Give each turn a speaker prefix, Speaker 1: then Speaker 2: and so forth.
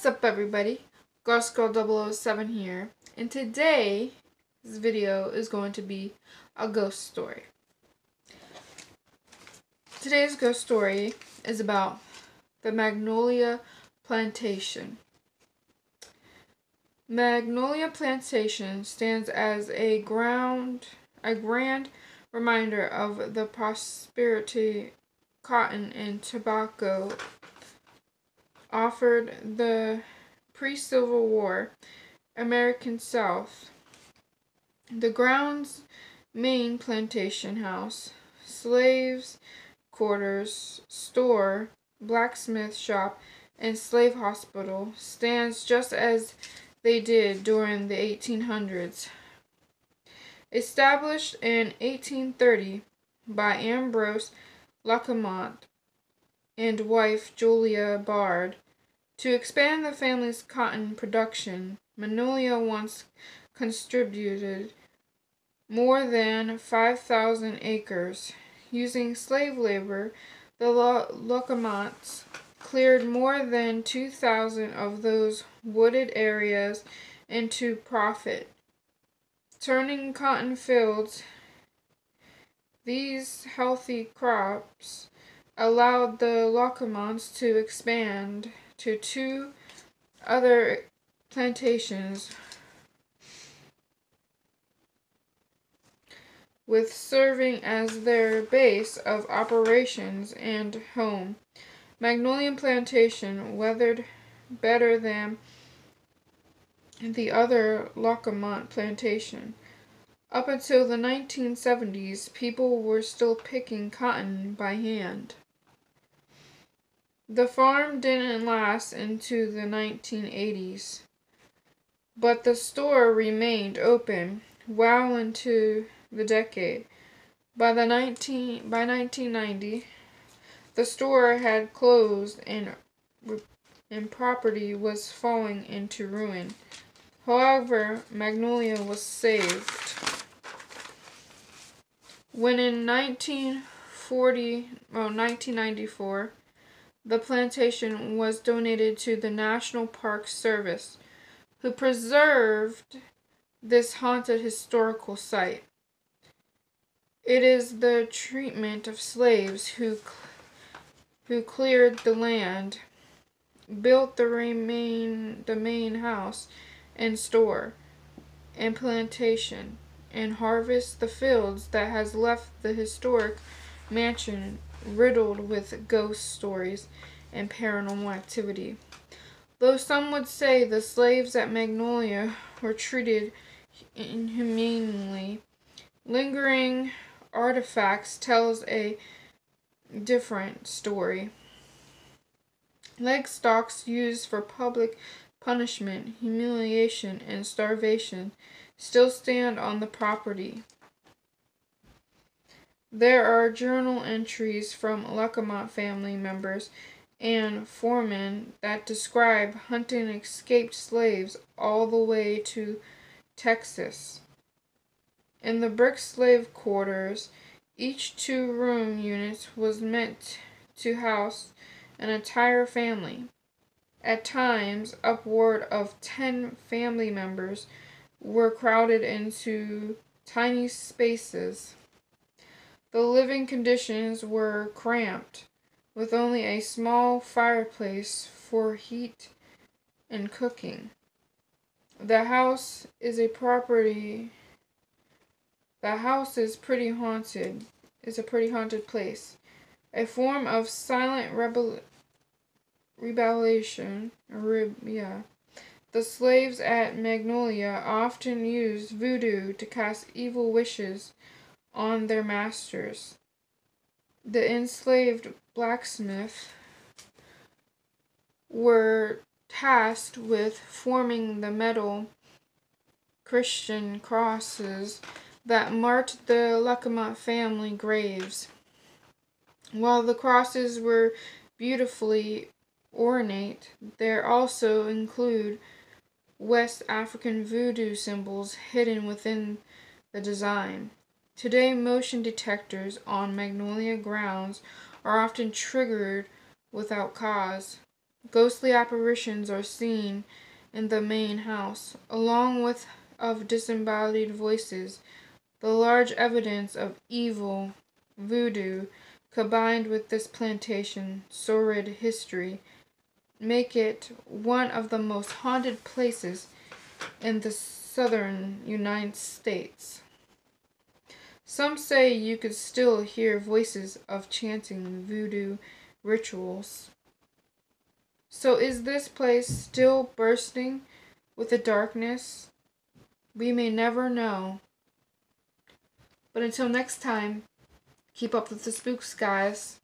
Speaker 1: What's up, everybody? Ghost Girl 007 here, and today's video is going to be a ghost story. Today's ghost story is about the Magnolia Plantation. Magnolia Plantation stands as a grand reminder of the prosperity cotton and tobacco offered the pre-Civil War American South. The ground's main plantation house, slaves' quarters, store, blacksmith shop, and slave hospital stands just as they did during the 1800s. Established in 1830 by Ambrose Lacamont and wife Julia Bard to expand the family's cotton production, Magnolia once contributed more than 5,000 acres. Using slave labor, the Lacamonts cleared more than 2,000 of those wooded areas into profit, turning cotton fields. These healthy crops allowed the Lacamonts to expand to two other plantations, with serving as their base of operations and home. Magnolia Plantation weathered better than the other Lacamont plantation. Up until the 1970s, people were still picking cotton by hand. The farm didn't last into the 1980s, but the store remained open well into the decade. By 1990, the store had closed and property was falling into ruin. However, Magnolia was saved. When in 1994, the plantation was donated to the National Park Service, who preserved this haunted historical site. It is the treatment of slaves who cleared the land, built the main house and store and plantation, and harvest the fields that has left the historic mansion riddled with ghost stories and paranormal activity. Though some would say the slaves at Magnolia were treated inhumanely, lingering artifacts tells a different story. Leg stocks used for public punishment, humiliation, and starvation still stand on the property. There are journal entries from Lacamont family members and foremen that describe hunting escaped slaves all the way to Texas. In the brick slave quarters, each two-room unit was meant to house an entire family. At times, upward of 10 family members were crowded into tiny spaces. The living conditions were cramped, with only a small fireplace for heat and cooking. The house is pretty haunted place, a form of silent rebellion. The slaves at Magnolia often used voodoo to cast evil wishes on their masters. The enslaved blacksmiths were tasked with forming the metal Christian crosses that marked the Lacamont family graves. While the crosses were beautifully ornate, they also include West African voodoo symbols hidden within the design. Today, motion detectors on Magnolia grounds are often triggered without cause. Ghostly apparitions are seen in the main house, along with of disembodied voices. The large evidence of evil, voodoo, combined with this plantation sordid history, make it one of the most haunted places in the southern United States. Some say you could still hear voices of chanting voodoo rituals. So is this place still bursting with the darkness? We may never know. But until next time, keep up with the spooks, guys.